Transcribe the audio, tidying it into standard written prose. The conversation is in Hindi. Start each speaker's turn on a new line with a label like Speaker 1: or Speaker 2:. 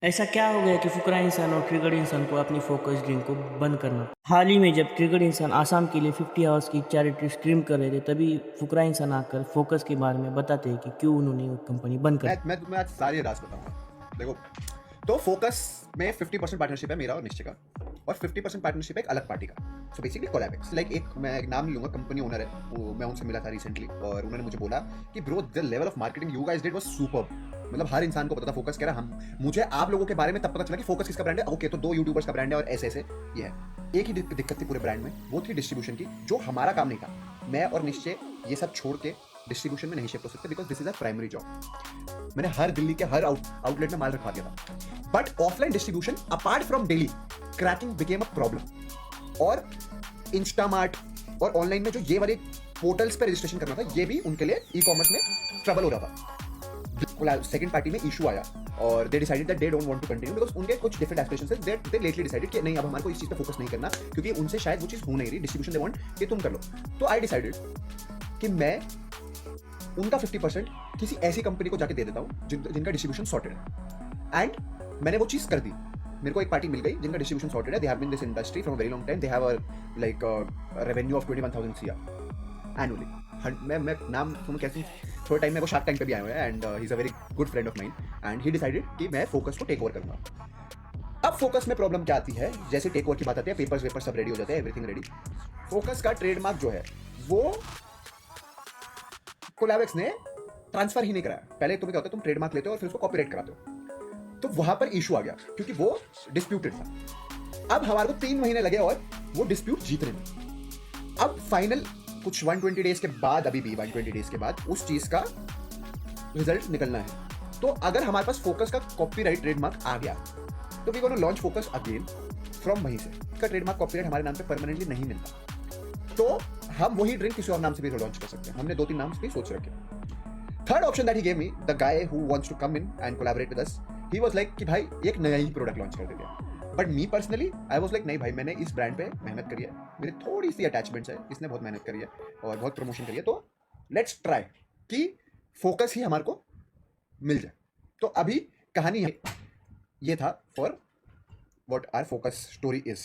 Speaker 1: ऐसा क्या हो गया कि फुकरा इंसान और ट्रिगर्ड इंसान को अपनी फोकस ड्रिंक को बंद करना? हाल ही में जब ट्रिगर्ड इंसान आसाम के लिए 50 आवर्स की चैरिटी स्ट्रीम कर रहे थे, तभी फुकरा इंसान आकर फोकस के बारे में बताते हैं कि क्यों उन्होंने वो कंपनी बंद कर
Speaker 2: मैं तुम्हें आज सारी राज बताऊंगा। देखो, तो फोकस में 50% पार्टनरशिप है मेरा और निश्चय का, और 50% पार्टनरशिप है एक अलग पार्टी का। सो बेसिकली कोलैबिक्स, लाइक एक मैं एक नाम नहीं लूंगा, कंपनी ओनर है वो, मैं उनसे मिला था रिसेंटली और उन्होंने मुझे बोला कि bro the level of marketing you guys did was superb. मतलब हर इंसान को पता था फोकस कह रहा हम, मुझे आप लोगों के बारे में तब पता चला कि फोकस किसका ब्रांड है। ओके, तो 2 यूट्यूबर्स का ब्रांड है और ऐसे ऐसे ये है। एक ही दिक्कत थी पूरे ब्रांड में, वो थी डिस्ट्रीब्यूशन की, जो हमारा काम नहीं था। मैं और निश्चय ये सब छोड़ के डिस्ट्रीब्यूशन में नहीं शिफ्ट हो सकते, because this is a primary job. मैंने हर दिल्ली के हर आउटलेट में माल रखवा दिया था, but offline distribution apart from daily cracking became a problem. और इंस्टामार्ट और ऑनलाइन में जो ये वाले पोर्टल्स पे रजिस्ट्रेशन करना था, ये भी उनके लिए ई कॉमर्स में ट्रबल हो रहा था। सेकंड पार्टी में इशू आया और they decided that they don't want to continue, because उनके कुछ डिफरेंट एस्पिरेशंस हैं। दे लेटली डिसाइडेड कि नहीं, अब हमारे को इस चीज पे फोकस नहीं करना, क्योंकि उनसे शायद वो चीज हो नहीं रही। डिस्ट्रीब्यूशन दे वांट कि तुम कर लो। तो आई डिसाइडेड कि मैं उनका 50% किसी ऐसी कंपनी को जाके दे देता हूँ जिनका डिस्ट्रीब्यूशन सॉर्टेड है। एंड मैंने वो चीज कर दी। मेरे को एक पार्टी मिल गई जिनका डिस्ट्रीब्यूशन सॉर्टेड है। They have been this industry from a very long time. They have a like revenue of 21,000 CR annually. मैं नाम तुम्हें कैसे, थोड़े टाइम में वो शार्क टैंक पे भी आए हुए हैं, and he is a very good friend of mine. And he decided कि मैं फोकस को टेक ओवर करूंगा। अब फोकस में प्रॉब्लम क्या आती है, जैसे टेक ओवर की बात आती है, पेपर्स वेपर्स सब रेडी हो जाते हैं, एवरीथिंग रेडी। फोकस का ट्रेडमार्क जो है वो कोलैबिक्स ने ट्रांसफर ही नहीं कराया। पहले तुम्हें क्या होता है, तुम ट्रेडमार्क लेते हो और फिर उसको कॉपीराइट कराते हो, तो वहां पर इशू आ गया क्योंकि वो डिस्प्यूटेड था। अब हमारे को 3 महीने लगे और वो डिस्प्यूट जीतने में। अब फाइनल कुछ 120 डेज के बाद, अभी भी 120 डेज के बाद उस चीज का रिजल्ट निकलना है। तो अगर हमारे पास फोकस का कॉपीराइट ट्रेडमार्क आ गया, तो we gonna launch focus again from वहीं से। इसका ट्रेडमार्क कॉपीराइट हमारे नाम पे परमानेंटली नहीं मिलता, तो हम वही ड्रिंक किसी और नाम से भी लॉन्च कर सकते हैं। हमने 2-3 नाम भी सोच रखे। Third option that he gave me, the guy who wants to come in and collaborate with us, he was like कि भाई एक नया ही प्रोडक्ट लॉन्च कर देते हैं। But me personally I was like नहीं भाई, मैंने इस ब्रांड पे मेहनत करी है, मेरी थोड़ी सी अटैचमेंट्स है, इसने बहुत मेहनत करी है और बहुत प्रमोशन करी है, तो लेट्स ट्राई कि फोकस ही हमारे को मिल जाए। तो अभी कहानी है, ये था for what our focus story is.